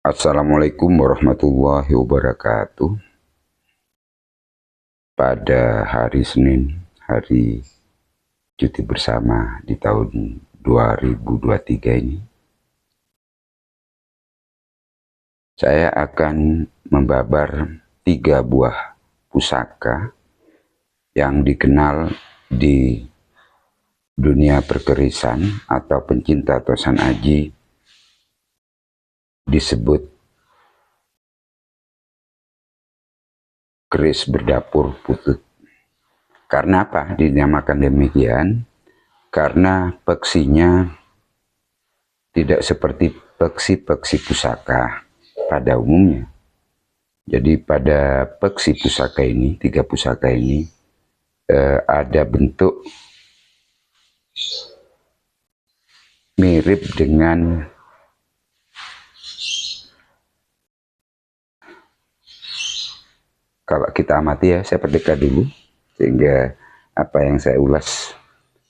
Assalamualaikum warahmatullahi wabarakatuh. Pada hari Senin, hari cuti bersama di tahun 2023 ini, saya akan membabar 3 buah pusaka yang dikenal di dunia perkerisan atau pencinta tosan aji disebut keris berdapur putut. Karena apa dinamakan demikian? Karena peksinya tidak seperti peksi-peksi pusaka pada umumnya. Jadi pada peksi pusaka ini, 3 pusaka ini, ada bentuk mirip dengan kalau kita amati ya, saya perdekat dulu sehingga apa yang saya ulas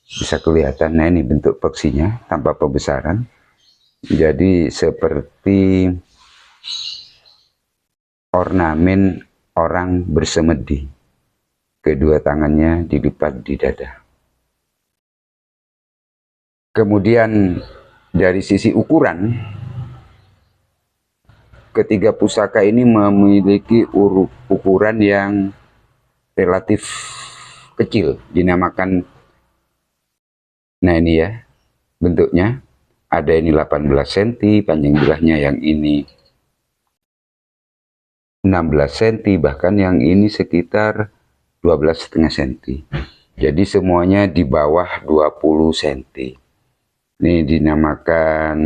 bisa kelihatan. Nah, ini bentuk peksinya tanpa pembesaran. Jadi seperti ornamen orang bersemedi. Kedua tangannya dilipat di dada. Kemudian dari sisi ukuran, ketiga pusaka ini memiliki ukuran yang relatif kecil, dinamakan, nah ini ya bentuknya, ada ini 18 cm, panjang bilahnya yang ini 16 cm, bahkan yang ini sekitar 12,5 cm. Jadi semuanya di bawah 20 cm. Ini dinamakan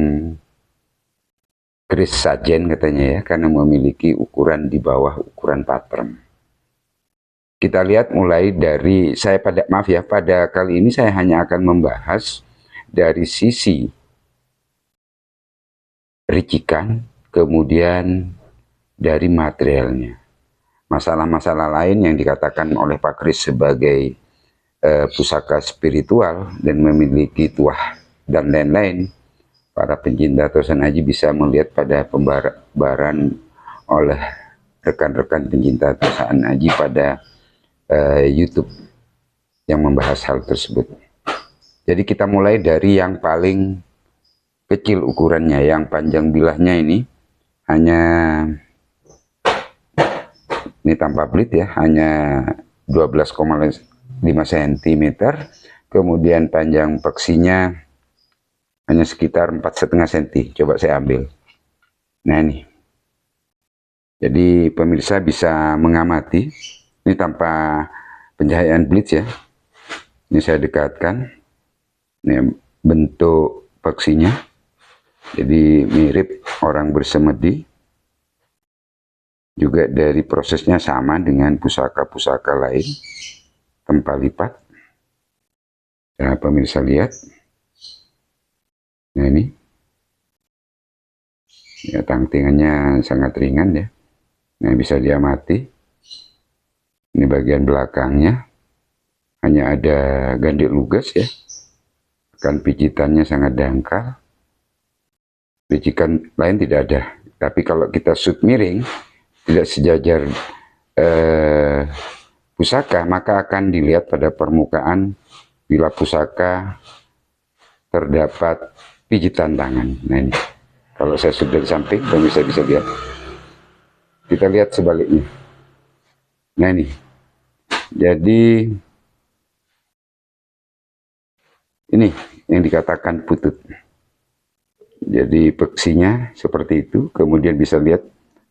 keris sajen katanya ya, karena memiliki ukuran di bawah ukuran patrem. Kita lihat mulai dari, pada kali ini saya hanya akan membahas dari sisi ricikan, kemudian dari materialnya. Masalah-masalah lain yang dikatakan oleh Pak Kris sebagai pusaka spiritual dan memiliki tuah dan lain-lain, para pencinta tosan aji bisa melihat pada pembabaran oleh rekan-rekan pencinta tosan aji pada YouTube yang membahas hal tersebut. Jadi kita mulai dari yang paling kecil ukurannya, yang panjang bilahnya ini hanya, ini tanpa pelit ya, hanya 12,5 cm. Kemudian panjang peksinya hanya sekitar 4,5 cm. Coba saya ambil. Nah ini. Jadi pemirsa bisa mengamati. Ini tanpa pencahayaan blitz ya. Ini saya dekatkan. Ini bentuk peksinya. Jadi mirip orang bersemedi. Juga dari prosesnya sama dengan pusaka-pusaka lain, tempat lipat. Nah, pemirsa lihat. Nah ini. Ya, tangtingannya sangat ringan ya. Nah, bisa diamati. Ini bagian belakangnya. Hanya ada gandrik lugas ya. Kan pijitannya sangat dangkal. Picikan lain tidak ada. Tapi kalau kita shoot miring, tidak sejajar pusaka, maka akan dilihat pada permukaan bila pusaka terdapat pijitan tangan. Nah ini, kalau saya sudah di samping, pemirsa bisa lihat. Kita lihat sebaliknya. Nah ini, jadi ini yang dikatakan putut. Jadi peksinya seperti itu. Kemudian bisa lihat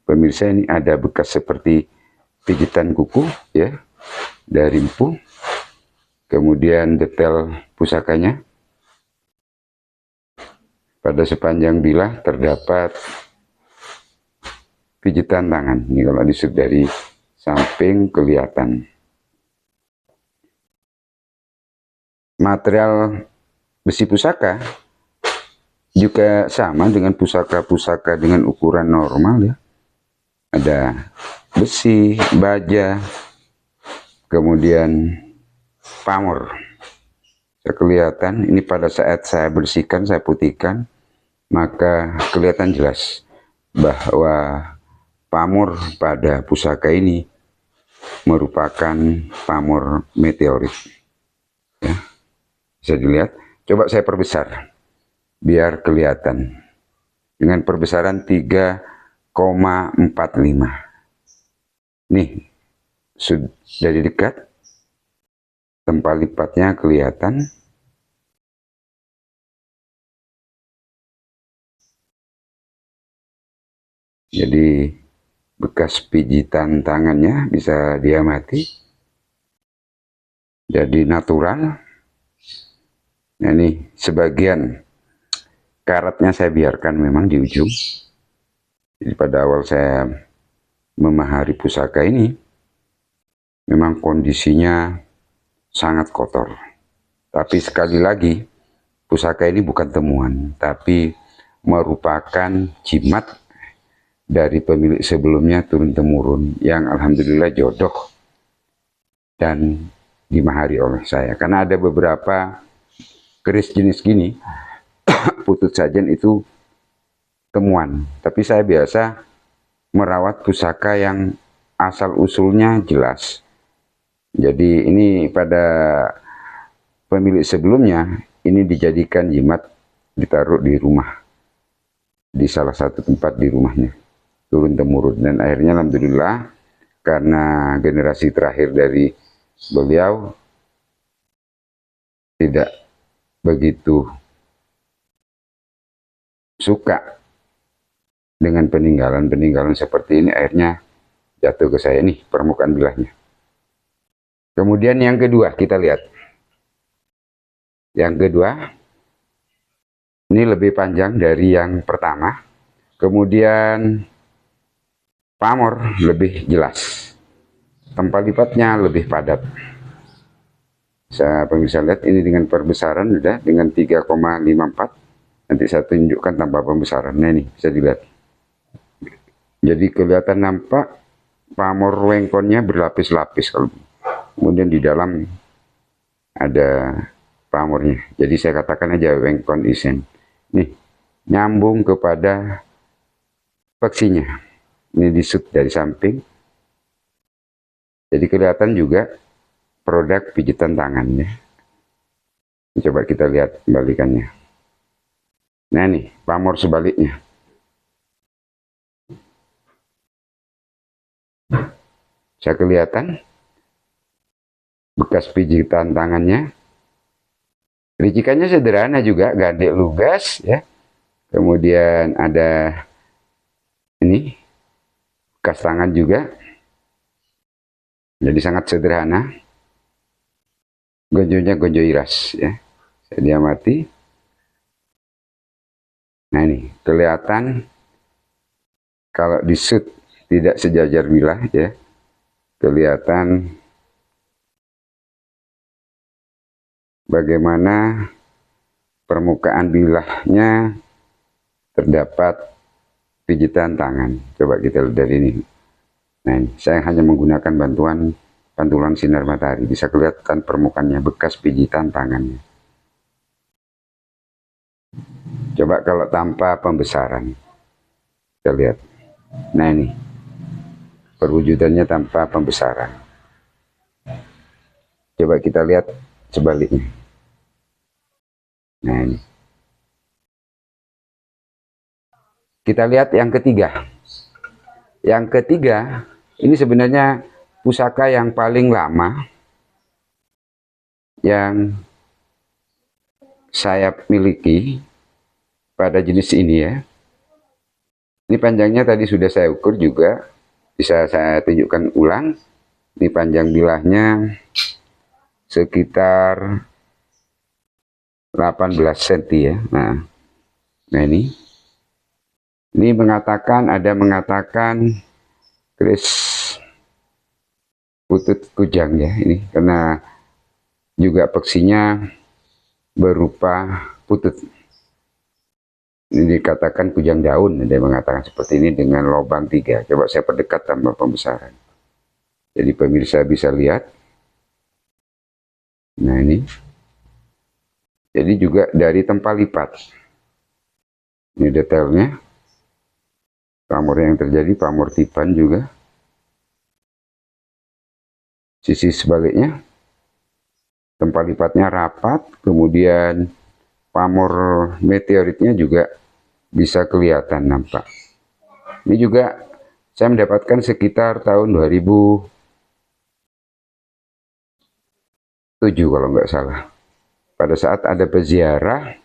pemirsa, ini ada bekas seperti pijitan kuku ya dari empu. Kemudian detail pusakanya, pada sepanjang bilah terdapat pijitan tangan. Ini kalau disut dari samping kelihatan. Material besi pusaka juga sama dengan pusaka-pusaka dengan ukuran normal ya. Ada besi, baja, kemudian pamor. Kelihatan ini pada saat saya bersihkan, saya putihkan, maka kelihatan jelas bahwa pamor pada pusaka ini merupakan pamor meteorit. Ya, bisa dilihat. Coba saya perbesar biar kelihatan. Dengan perbesaran 3,45. Nih, sudah dari dekat. Tempat lipatnya kelihatan. Jadi bekas pijitan tangannya bisa diamati. Jadi natural. Nah ini sebagian karatnya saya biarkan memang di ujung. Jadi pada awal saya memahari pusaka ini, memang kondisinya sangat kotor. Tapi sekali lagi, pusaka ini bukan temuan, tapi merupakan jimat dari pemilik sebelumnya turun-temurun yang alhamdulillah jodoh dan dimahari oleh saya. Karena ada beberapa keris jenis gini, putut sajen itu temuan. Tapi saya biasa merawat pusaka yang asal-usulnya jelas. Jadi ini pada pemilik sebelumnya, ini dijadikan jimat, ditaruh di rumah. Di salah satu tempat di rumahnya. Turun-temurun. Dan akhirnya alhamdulillah, karena generasi terakhir dari beliau tidak begitu suka dengan peninggalan-peninggalan seperti ini, akhirnya jatuh ke saya nih permukaan bilahnya. Kemudian yang kedua kita lihat. Yang kedua, ini lebih panjang dari yang pertama. Kemudian pamor lebih jelas. Tempat lipatnya lebih padat. Saya bisa lihat ini dengan perbesaran sudah dengan 3,54. Nanti saya tunjukkan tanpa pembesaran. Nah ini bisa dilihat. Jadi kelihatan nampak pamor wengkonnya berlapis-lapis. Kemudian di dalam ada pamornya. Jadi saya katakan aja wengkon isen. Nih nyambung kepada peksinya. Ini disut dari samping. Jadi kelihatan juga produk pijitan tangannya. Coba kita lihat kebalikannya. Nah nih, pamor sebaliknya. Bisa kelihatan bekas pijitan tangannya. Ricikannya sederhana juga, gandek lugas ya. Kemudian ada ini bekas tangan juga. Jadi sangat sederhana. Gonjonya gonjo iras ya. Saya diamati. Nah ini kelihatan kalau disut tidak sejajar bilah ya. Kelihatan bagaimana permukaan bilahnya terdapat pijitan tangan. Coba kita lihat dari ini. Nah, saya hanya menggunakan bantuan pantulan sinar matahari. Bisa kelihatan permukaannya, bekas pijitan tangannya. Coba kalau tanpa pembesaran. Kita lihat. Nah ini. Perwujudannya tanpa pembesaran. Coba kita lihat sebaliknya. Nah ini. Kita lihat yang ketiga. Yang ketiga, ini sebenarnya pusaka yang paling lama yang saya miliki pada jenis ini ya. Ini panjangnya tadi sudah saya ukur juga, bisa saya tunjukkan ulang. Ini panjang bilahnya sekitar 18 cm ya. Nah ini mengatakan, ada mengatakan keris putut kujang ya ini, karena juga peksinya berupa putut. Ini dikatakan kujang daun, ada yang mengatakan seperti ini dengan lubang 3. Coba saya perdekat tanpa pembesaran. Jadi pemirsa bisa lihat. Nah ini. Jadi juga dari tempat lipat. Ini detailnya. pamor yang terjadi, pamor tipan juga. Sisi sebaliknya, tempat lipatnya rapat, kemudian pamor meteoritnya juga bisa kelihatan nampak. Ini juga saya mendapatkan sekitar tahun 2007 kalau nggak salah. Pada saat ada peziarah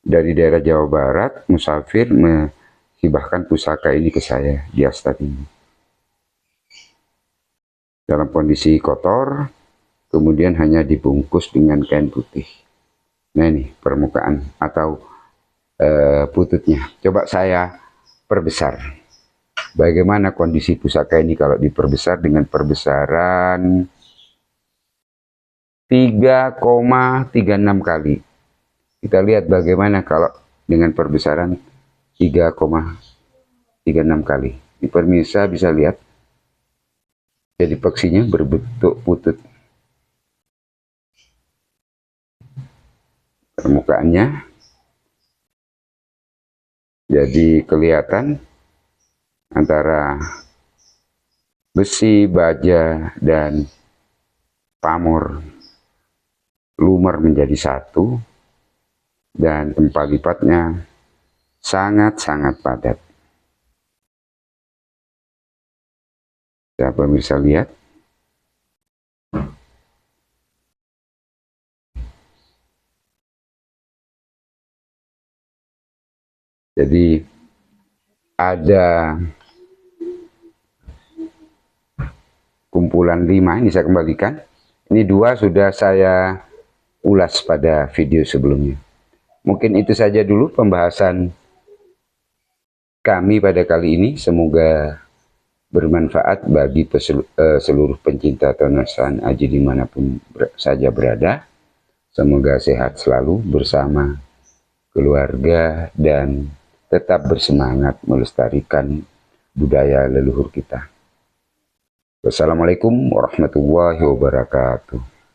dari daerah Jawa Barat, musafir menghibahkan pusaka ini ke saya di Asta Tinggi. Dalam kondisi kotor, kemudian hanya dibungkus dengan kain putih. Nah ini permukaan atau pututnya. Coba saya perbesar. Bagaimana kondisi pusaka ini kalau diperbesar dengan perbesaran 3,36 kali. Kita lihat bagaimana kalau dengan perbesaran 3,36 kali. Di pemirsa bisa lihat. Jadi peksinya berbentuk putut. Permukaannya jadi kelihatan antara besi, baja, dan pamor lumer menjadi satu, dan tempat lipatnya sangat-sangat padat. Bisa pemirsa lihat. Jadi ada kumpulan 5, ini saya kembalikan. Ini 2 sudah saya ulas pada video sebelumnya. Mungkin itu saja dulu pembahasan kami pada kali ini. Semoga bermanfaat bagi seluruh pencinta Tonosan Aji dimanapun saja berada. Semoga sehat selalu bersama keluarga dan tetap bersemangat melestarikan budaya leluhur kita. Wassalamualaikum warahmatullahi wabarakatuh.